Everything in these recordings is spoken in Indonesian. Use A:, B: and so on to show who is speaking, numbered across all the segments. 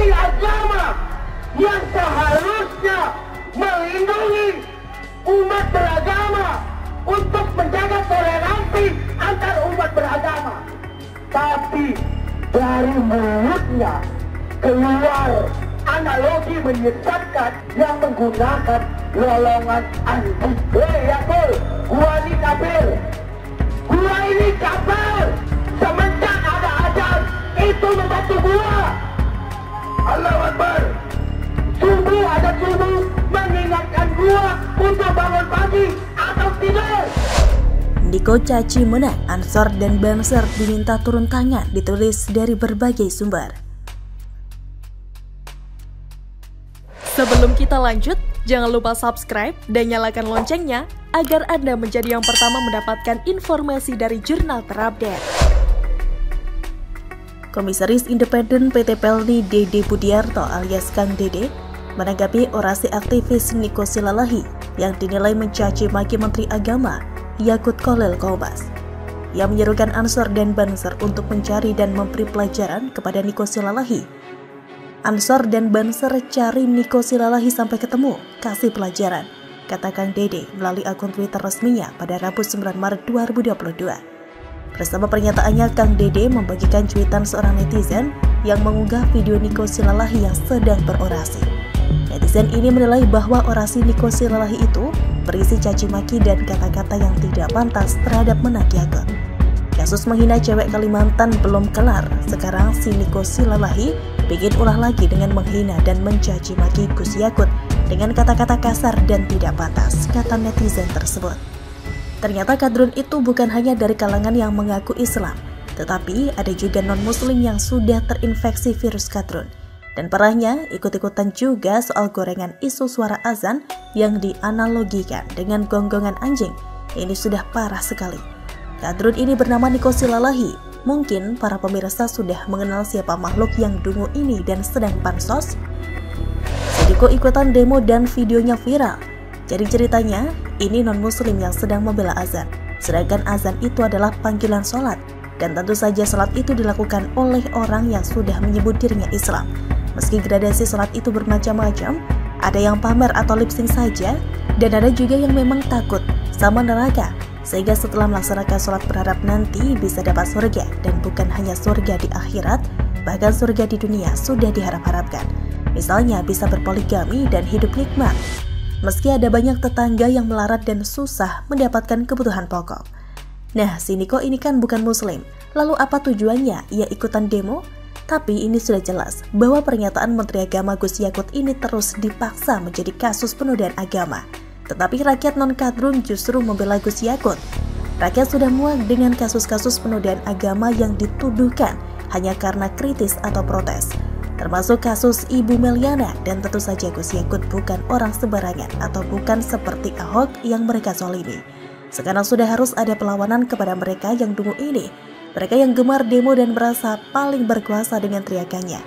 A: ini agama yang seharusnya melindungi umat beragama untuk menjaga toleransi antar umat beragama. Tapi dari mulutnya keluar analogi menyesatkan yang menggunakan lolongan anjing. Yakul, gua ini kafir. Gua ini kafir. Semenjak ada azan, itu membantu gua. Allahu Akbar. Subuh ada subuh mengingatkan gua untuk bangun pagi atau tidur.
B: Niko caci menang, Ansor dan Banser diminta turun tangan, ditulis dari berbagai sumber.
C: Sebelum kita lanjut, jangan lupa subscribe dan nyalakan loncengnya agar Anda menjadi yang pertama mendapatkan informasi dari jurnal terupdate.
B: Komisaris Independen PT Pelni Dede Budiarto alias Kang Dede menanggapi orasi aktivis Niko Silalahi yang dinilai mencaci maki Menteri Agama Yakut Khalil Qomas. Ia menyerukan Ansor dan Banser untuk mencari dan memberi pelajaran kepada Niko Silalahi. Ansor dan Banser cari Niko Silalahi sampai ketemu, kasih pelajaran, kata Kang Dede melalui akun Twitter resminya pada Rabu 9 Maret 2022. Bersama pernyataannya, Kang Dede membagikan cuitan seorang netizen yang mengunggah video Niko Silalahi yang sedang berorasi. Netizen ini menilai bahwa orasi Niko Silalahi itu berisi caci maki dan kata-kata yang tidak pantas terhadap Menak Yakut. Kasus menghina cewek Kalimantan belum kelar, sekarang si Niko Silalahi bikin ulah lagi dengan menghina dan mencaci maki Gus Yakut dengan kata-kata kasar dan tidak pantas, kata netizen tersebut. Ternyata kadrun itu bukan hanya dari kalangan yang mengaku Islam, tetapi ada juga non-muslim yang sudah terinfeksi virus kadrun. Dan parahnya, ikut-ikutan juga soal gorengan isu suara azan yang dianalogikan dengan gonggongan anjing. Ini sudah parah sekali. Kadrun ini bernama Niko Silalahi. Mungkin para pemirsa sudah mengenal siapa makhluk yang dungu ini dan sedang pansos. Niko ikutan demo dan videonya viral. Jadi ceritanya, ini non-muslim yang sedang membela azan. Sedangkan azan itu adalah panggilan sholat. Dan tentu saja sholat itu dilakukan oleh orang yang sudah menyebut dirinya Islam. Meski gradasi sholat itu bermacam-macam, ada yang pamer atau lip sync saja, dan ada juga yang memang takut sama neraka. Sehingga setelah melaksanakan sholat berharap nanti bisa dapat surga. Dan bukan hanya surga di akhirat, bahkan surga di dunia sudah diharap-harapkan. Misalnya bisa berpoligami dan hidup nikmat. Meski ada banyak tetangga yang melarat dan susah mendapatkan kebutuhan pokok. Nah, si Niko ini kan bukan muslim. Lalu apa tujuannya ia ikutan demo? Tapi ini sudah jelas bahwa pernyataan Menteri Agama Gus Yakut ini terus dipaksa menjadi kasus penodaan agama. Tetapi rakyat non-kadrun justru membela Gus Yakut. Rakyat sudah muak dengan kasus-kasus penodaan agama yang dituduhkan hanya karena kritis atau protes. Termasuk kasus Ibu Meliana, dan tentu saja Gus Yakut bukan orang sembarangan atau bukan seperti Ahok yang mereka zalimi. Sekarang sudah harus ada perlawanan kepada mereka yang dungu ini, mereka yang gemar demo dan merasa paling berkuasa dengan teriakannya.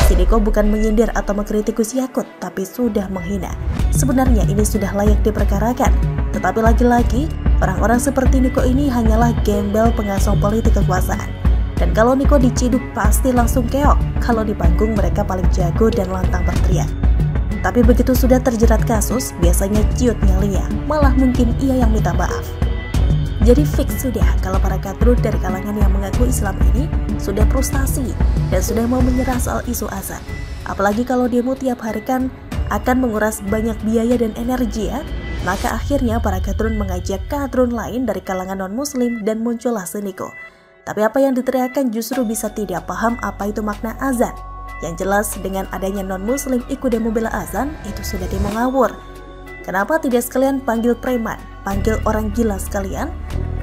B: Si Niko bukan menyindir atau mengkritik Gus Yakut, tapi sudah menghina. Sebenarnya ini sudah layak diperkarakan, tetapi lagi-lagi orang-orang seperti Niko ini hanyalah gembel pengasong politik kekuasaan. Dan kalau Niko diciduk pasti langsung keok. Kalau di panggung mereka paling jago dan lantang berteriak. Tapi begitu sudah terjerat kasus, biasanya ciut nyalinya. Malah mungkin ia yang minta maaf. Jadi fix sudah kalau para kadrun dari kalangan yang mengaku Islam ini sudah frustasi dan sudah mau menyerah soal isu azan. Apalagi kalau demo tiap hari kan akan menguras banyak biaya dan energi ya. Maka akhirnya para kadrun mengajak kadrun lain dari kalangan non-muslim dan muncullah si Niko. Tapi apa yang diteriakan justru bisa tidak paham apa itu makna azan. Yang jelas dengan adanya non-muslim ikut demo bela azan, itu sudah demo ngawur. Kenapa tidak sekalian panggil preman, panggil orang gila sekalian?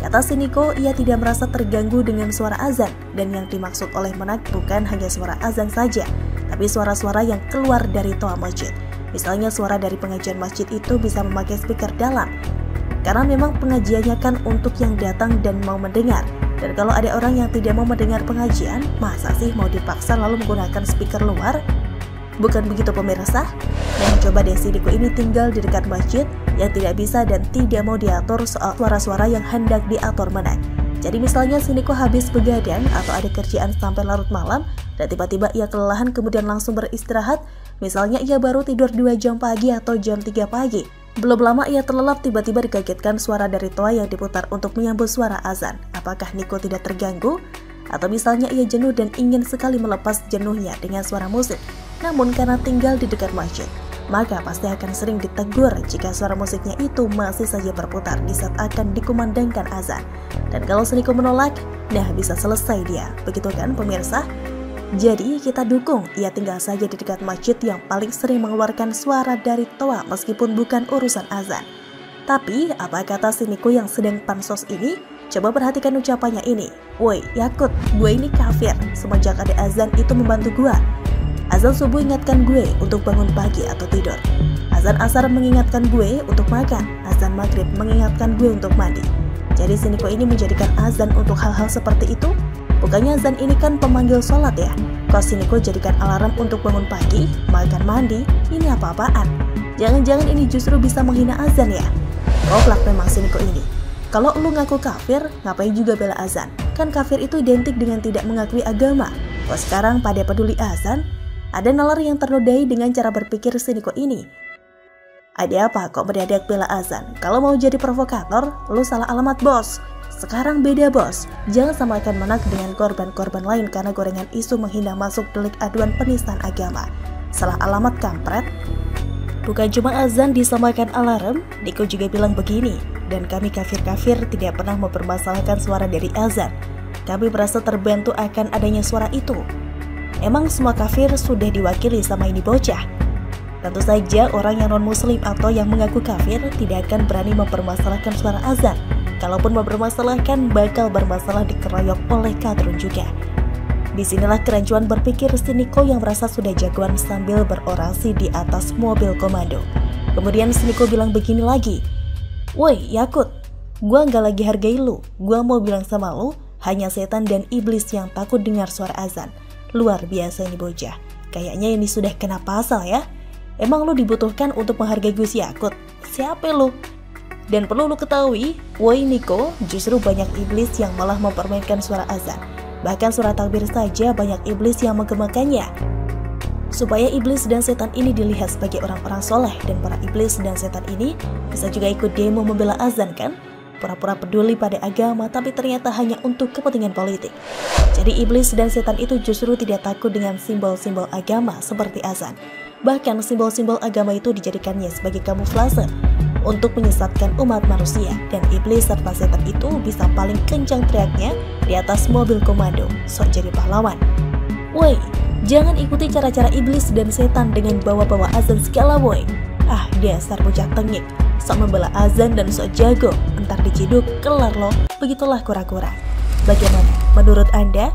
B: Kata si Niko, ia tidak merasa terganggu dengan suara azan. Dan yang dimaksud oleh Menak bukan hanya suara azan saja, tapi suara-suara yang keluar dari toa masjid. Misalnya suara dari pengajian masjid itu bisa memakai speaker dalam. Karena memang pengajiannya kan untuk yang datang dan mau mendengar. Dan kalau ada orang yang tidak mau mendengar pengajian, masa sih mau dipaksa lalu menggunakan speaker luar? Bukan begitu pemirsa? Dan coba deh si Niko ini tinggal di dekat masjid yang tidak bisa dan tidak mau diatur soal suara-suara yang hendak diatur Menak. Jadi misalnya si Niko habis begadang atau ada kerjaan sampai larut malam dan tiba-tiba ia kelelahan kemudian langsung beristirahat. Misalnya ia baru tidur 2 jam pagi atau jam 3 pagi. Belum lama ia terlelap, tiba-tiba dikagetkan suara dari toa yang diputar untuk menyambut suara azan. Apakah Niko tidak terganggu? Atau misalnya ia jenuh dan ingin sekali melepas jenuhnya dengan suara musik. Namun karena tinggal di dekat masjid, maka pasti akan sering ditegur jika suara musiknya itu masih saja berputar di saat akan dikumandangkan azan. Dan kalau Niko menolak, nah bisa selesai dia. Begitu kan pemirsa? Jadi kita dukung ia tinggal saja di dekat masjid yang paling sering mengeluarkan suara dari toa meskipun bukan urusan azan. Tapi apa kata si Niko yang sedang pansos ini? Coba perhatikan ucapannya ini. Woi Yakut, gue ini kafir. Semenjak ada azan itu membantu gue. Azan subuh ingatkan gue untuk bangun pagi atau tidur. Azan asar mengingatkan gue untuk makan. Azan maghrib mengingatkan gue untuk mandi. Jadi si Niko ini menjadikan azan untuk hal-hal seperti itu? Bukannya azan ini kan pemanggil sholat ya? Kok si Niko jadikan alarm untuk bangun pagi, makan, mandi? Ini apa-apaan? Jangan-jangan ini justru bisa menghina azan ya? Goblok memang si Niko ini. Kalau lu ngaku kafir, ngapain juga bela azan? Kan kafir itu identik dengan tidak mengakui agama. Kok sekarang pada peduli azan? Ada nalar yang ternodai dengan cara berpikir si Niko ini. Ada apa kok mendadak bela azan? Kalau mau jadi provokator, lu salah alamat bos. Sekarang beda bos, jangan samakan Menak dengan korban-korban lain karena gorengan isu menghina masuk delik aduan penistaan agama. Salah alamat kampret. Bukan cuma azan disamakan alarm, Niko juga bilang begini. Dan kami kafir-kafir tidak pernah mempermasalahkan suara dari azan. Kami merasa terbantu akan adanya suara itu. Emang semua kafir sudah diwakili sama ini bocah? Tentu saja orang yang non-muslim atau yang mengaku kafir tidak akan berani mempermasalahkan suara azan. Kalaupun mempermasalahkan, bakal bermasalah dikeroyok oleh kadrun juga. Disinilah kerancuan berpikir si Niko yang merasa sudah jagoan sambil berorasi di atas mobil komando. Kemudian si Niko bilang begini lagi. Woi Yakut, gua nggak lagi hargai lu. Gua mau bilang sama lu, hanya setan dan iblis yang takut dengar suara azan. Luar biasa ini bocah. Kayaknya ini sudah kena pasal ya. Emang lu dibutuhkan untuk menghargai Gus Yakut? Siapa lu? Dan perlu lu ketahui, woi Niko, justru banyak iblis yang malah mempermainkan suara azan. Bahkan suara takbir saja banyak iblis yang menggemakannya. Supaya iblis dan setan ini dilihat sebagai orang-orang soleh, dan para iblis dan setan ini bisa juga ikut demo membela azan kan? Pura-pura peduli pada agama tapi ternyata hanya untuk kepentingan politik. Jadi iblis dan setan itu justru tidak takut dengan simbol-simbol agama seperti azan. Bahkan simbol-simbol agama itu dijadikannya sebagai kamuflase untuk menyesatkan umat manusia, dan iblis serta setan itu bisa paling kencang teriaknya di atas mobil komando, sok jadi pahlawan. Woi, jangan ikuti cara-cara iblis dan setan dengan bawa-bawa azan segala woi. Ah, dasar bocah tengik, sok membela azan dan sok jago, entar diciduk, kelar loh. Begitulah kura-kura. Bagaimana menurut Anda?